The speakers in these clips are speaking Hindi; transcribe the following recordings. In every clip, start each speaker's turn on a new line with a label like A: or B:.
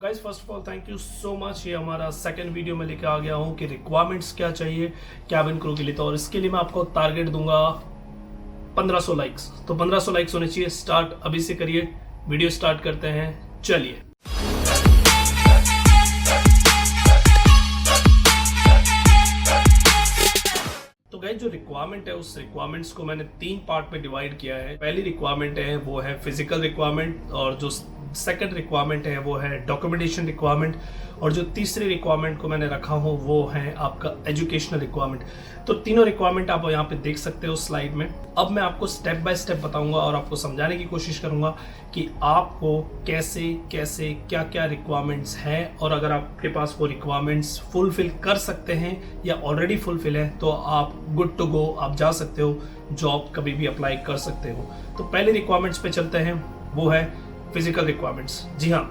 A: Guys first of all thank you so much. ये हमारा सेकंड वीडियो में लेके आ गया हूँ कि रिक्वायरमेंट्स क्या चाहिए कैबिन क्रू के लिए। तो और इसके लिए मैं आपको टारगेट दूंगा 1500 लाइक्स। तो 1500 लाइक्स होने चाहिए। स्टार्ट अभी से करिए। वीडियो स्टार्ट करते हैं, चलिए। तो गाइज जो रिक्वायरमेंट है उस रिक्वायरमेंट्स को मैंने 3 पार्ट में डिवाइड किया है। पहली रिक्वायरमेंट है वो है फिजिकल रिक्वायरमेंट, और जो सेकंड रिक्वायरमेंट है वो है डॉक्यूमेंटेशन रिक्वायरमेंट, और जो तीसरी रिक्वायरमेंट को मैंने रखा हो वो है आपका एजुकेशनल रिक्वायरमेंट। तो तीनों रिक्वायरमेंट आप यहाँ पे देख सकते हो स्लाइड में। अब मैं आपको स्टेप बाय स्टेप बताऊंगा और आपको समझाने की कोशिश करूंगा कि आपको कैसे कैसे क्या क्या रिक्वायरमेंट्स हैं, और अगर आपके पास वो रिक्वायरमेंट्स फुलफिल कर सकते हैं या ऑलरेडी फुलफिल है तो आप गुड टू गो, आप जा सकते हो, जॉब कभी भी अप्लाई कर सकते हो। तो पहले रिक्वायरमेंट्स पे चलते हैं, वो है फिजिकल रिक्वायरमेंट्स। जी हाँ,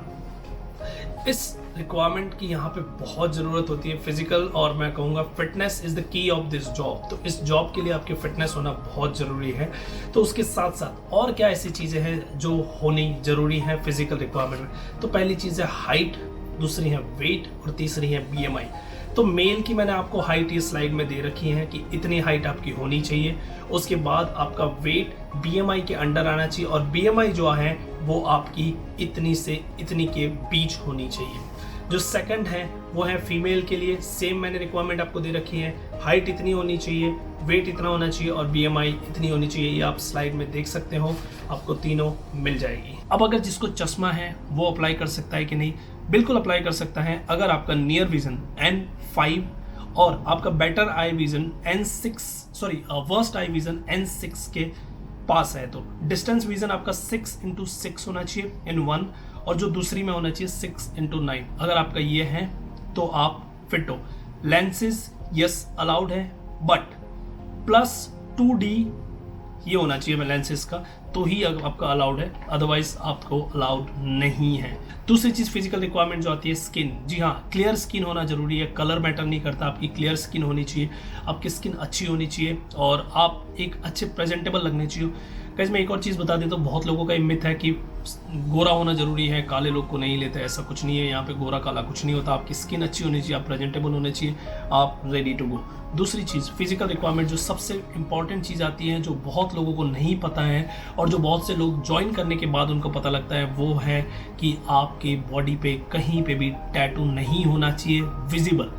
A: इस रिक्वायरमेंट की यहाँ पे बहुत ज़रूरत होती है फिजिकल, और मैं कहूँगा fitness is the key of this job. तो इस जॉब के लिए आपकी फिटनेस होना बहुत ज़रूरी है। तो उसके साथ साथ और क्या ऐसी चीज़ें हैं जो होनी ज़रूरी है फिजिकल रिक्वायरमेंट में। तो पहली चीज़ है हाइट, दूसरी है वेट, और तीसरी है BMI। तो मेल की मैंने आपको हाइट ये स्लाइड में दे रखी है कि इतनी हाइट आपकी होनी चाहिए। उसके बाद आपका वेट BMI के अंडर आना चाहिए, और BMI जो है वो आपकी इतनी से इतनी के बीच होनी चाहिए। जो सेकंड है वो है फीमेल के लिए, सेम मैंने रिक्वायरमेंट आपको दे रखी है। हाइट इतनी होनी चाहिए, वेट इतना होना चाहिए, और BMI इतनी होनी चाहिए। ये आप स्लाइड में देख सकते हो, आपको तीनों मिल जाएगी। अब अगर जिसको चश्मा है वो अप्लाई कर सकता है कि नहीं? बिल्कुल अप्लाई कर सकता है। अगर आपका नियर विजन N5 और आपका better eye vision worst eye vision N6 के पास है, तो डिस्टेंस विजन आपका 6x6 होना चाहिए इन 1, और जो दूसरी में होना चाहिए 6x9। अगर आपका ये है तो आप फिट हो। लेंसेज यस अलाउड है, बट +2D ये होना चाहिए लेंसेज का, तो ही आपका अलाउड है, अदरवाइज आपको अलाउड नहीं है। दूसरी चीज फिजिकल रिक्वायरमेंट जो आती है स्किन। जी हाँ, क्लियर स्किन होना जरूरी है। कलर मैटर नहीं करता, आपकी क्लियर स्किन होनी चाहिए, आपकी स्किन अच्छी होनी चाहिए, और आप एक अच्छे प्रेजेंटेबल लगने चाहिए। गाइस मैं एक और चीज़ बता देता हूँ, बहुत लोगों का ये मिथ है कि गोरा होना जरूरी है, काले लोग को नहीं लेते। ऐसा कुछ नहीं है, यहाँ पे गोरा काला कुछ नहीं होता। आपकी स्किन अच्छी होनी चाहिए, आप प्रेजेंटेबल होने चाहिए, आप रेडी टू गो। दूसरी चीज़ फिजिकल रिक्वायरमेंट जो सबसे इंपॉर्टेंट चीज़ आती है, जो बहुत लोगों को नहीं पता है और जो बहुत से लोग ज्वाइन करने के बाद उनको पता लगता है, वो है कि आपके बॉडी पे कहीं पे भी टैटू नहीं होना चाहिए विजिबल।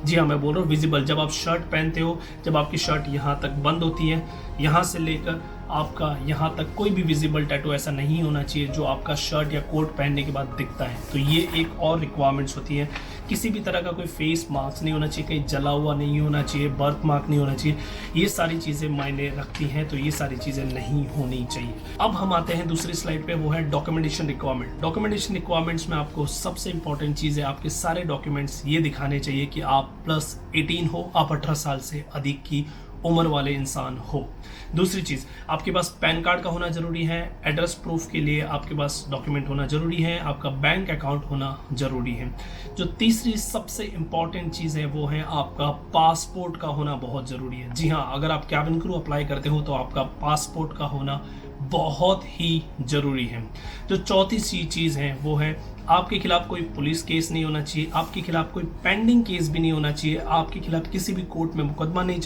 A: जी हाँ, मैं बोल रहा हूँ विजिबल। जब आप शर्ट पहनते हो, जब आपकी शर्ट यहाँ तक बंद होती है, यहाँ से लेकर आपका यहाँ तक कोई भी विजिबल टैटू ऐसा नहीं होना चाहिए जो आपका शर्ट या कोट पहनने के बाद दिखता है। तो ये एक और रिक्वायरमेंट्स होती है। किसी भी तरह का कोई फेस मार्क्स नहीं होना चाहिए, कहीं जला हुआ नहीं होना चाहिए, बर्थ मार्क नहीं होना चाहिए। ये सारी चीज़ें मायने रखती हैं, तो ये सारी चीज़ें नहीं होनी चाहिए। अब हम आते हैं दूसरी स्लाइड पे, वो है डॉक्यूमेंटेशन रिक्वायरमेंट। डॉक्यूमेंटेशन रिक्वायरमेंट्स में आपको सबसे इंपॉर्टेंट चीज़ है, आपके सारे डॉक्यूमेंट्स ये दिखाने चाहिए कि आप +18 हो, आप 18 साल से अधिक की उम्र वाले इंसान हो। दूसरी चीज़, आपके पास पैन कार्ड का होना जरूरी है। एड्रेस प्रूफ के लिए आपके पास डॉक्यूमेंट होना जरूरी है। आपका बैंक अकाउंट होना जरूरी है। जो तीसरी सबसे इंपॉर्टेंट चीज़ है वो है आपका पासपोर्ट का होना बहुत ज़रूरी है। जी हाँ, अगर आप कैबिन क्रू अप्लाई करते हो तो आपका पासपोर्ट का होना बहुत ही ज़रूरी है। जो चौथी चीज़ है वो है आपके खिलाफ कोई पुलिस केस नहीं होना चाहिए, आपके खिलाफ कोई पेंडिंग केस भी नहीं होना चाहिए, आपके खिलाफ किसी भी कोर्ट में मुकदमा नहीं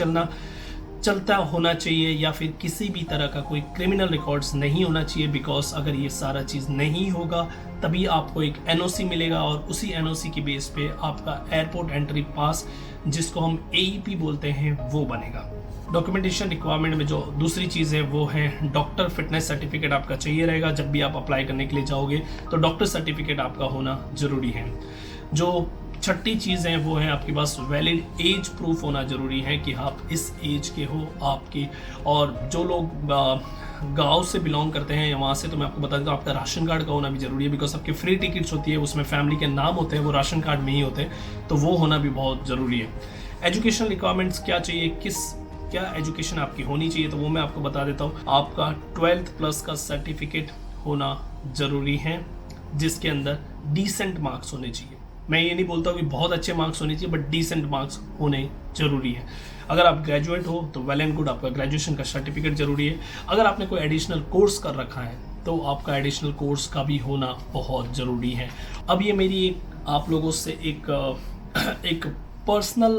A: चलता होना चाहिए, या फिर किसी भी तरह का कोई क्रिमिनल रिकॉर्ड्स नहीं होना चाहिए। बिकॉज अगर ये सारा चीज़ नहीं होगा तभी आपको एक NOC मिलेगा, और उसी NOC की बेस पे आपका एयरपोर्ट एंट्री पास, जिसको हम AEP बोलते हैं, वो बनेगा। डॉक्यूमेंटेशन रिक्वायरमेंट में जो दूसरी चीज़ है वो है डॉक्टर फिटनेस सर्टिफिकेट आपका चाहिए रहेगा। जब भी आप अप्लाई करने के लिए जाओगे तो डॉक्टर सर्टिफिकेट आपका होना ज़रूरी है। जो छठी चीज़ है वो है आपके पास वैलिड एज प्रूफ होना ज़रूरी है कि आप इस एज के हो आपके। और जो लोग गांव से बिलोंग करते हैं या वहाँ से, तो मैं आपको बता देता हूँ आपका राशन कार्ड का होना भी ज़रूरी है। बिकॉज आपके फ्री टिकट्स होती है, उसमें फैमिली के नाम होते हैं, वो राशन कार्ड में ही होते हैं, तो वो होना भी बहुत ज़रूरी है। एजुकेशन रिक्वायरमेंट्स क्या चाहिए, क्या एजुकेशन आपकी होनी चाहिए, तो वो मैं आपको बता देता हूँ। आपका 12th प्लस का सर्टिफिकेट होना ज़रूरी है, जिसके अंदर डिसेंट मार्क्स होने चाहिए। मैं ये नहीं बोलता हूँ कि बहुत अच्छे मार्क्स होने चाहिए, बट डिसेंट मार्क्स होने जरूरी है। अगर आप ग्रेजुएट हो तो वेल एंड गुड, आपका ग्रेजुएशन का सर्टिफिकेट जरूरी है। अगर आपने कोई एडिशनल कोर्स कर रखा है तो आपका एडिशनल कोर्स का भी होना बहुत ज़रूरी है। अब ये मेरी एक आप लोगों से एक पर्सनल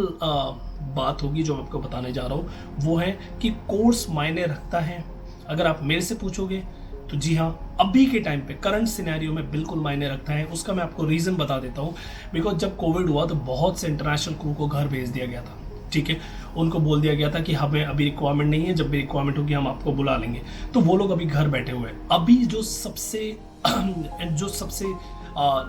A: बात होगी जो मैं आपको बताने जा रहा हूँ, वो है कि कोर्स मायने रखता है। अगर आप मेरे से पूछोगे तो जी हाँ, अभी के टाइम पे करंट सिनेरियो में बिल्कुल मायने रखता है। उसका मैं आपको रीज़न बता देता हूँ। बिकॉज जब कोविड हुआ तो बहुत से इंटरनेशनल क्रू को घर भेज दिया गया था, ठीक है। उनको बोल दिया गया था कि हमें अभी रिक्वायरमेंट नहीं है, जब भी रिक्वायरमेंट होगी हम आपको बुला लेंगे। तो वो लोग अभी घर बैठे हुए हैं। अभी जो सबसे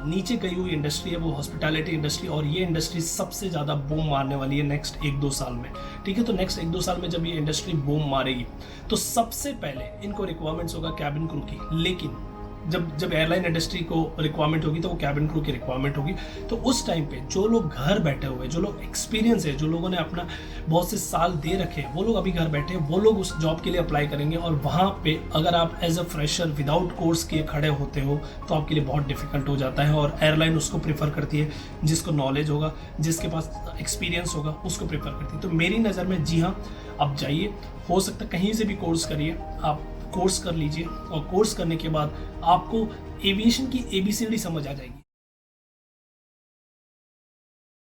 A: नीचे गई हुई इंडस्ट्री है वो हॉस्पिटैलिटी इंडस्ट्री, और ये इंडस्ट्री सबसे ज़्यादा बूम मारने वाली है नेक्स्ट 1-2 साल में, ठीक है। तो नेक्स्ट 1-2 साल में जब ये इंडस्ट्री बूम मारेगी तो सबसे पहले इनको रिक्वायरमेंट्स होगा कैबिन क्रू की। लेकिन जब एयरलाइन इंडस्ट्री को रिक्वायरमेंट होगी तो वो कैबिन क्रू की रिक्वायरमेंट होगी। तो उस टाइम पे जो लोग घर बैठे हुए, जो लोग एक्सपीरियंस है, जो लोगों ने अपना बहुत से साल दे रखे हैं, वो लोग अभी घर बैठे हैं, वो लोग उस जॉब के लिए अप्लाई करेंगे। और वहाँ पे अगर आप as a fresher without course किए खड़े होते हो तो आपके लिए बहुत डिफिकल्ट हो जाता है। और एयरलाइन उसको प्रीफर करती है जिसको नॉलेज होगा, जिसके पास एक्सपीरियंस होगा, उसको प्रीफर करती है। तो मेरी नज़र में जी हाँ, आप जाइए, हो सकता है कहीं से भी कोर्स करिए, आप कोर्स कर लीजिए, और कोर्स करने के बाद आपको एविएशन की ABCD समझ आ जाएगी।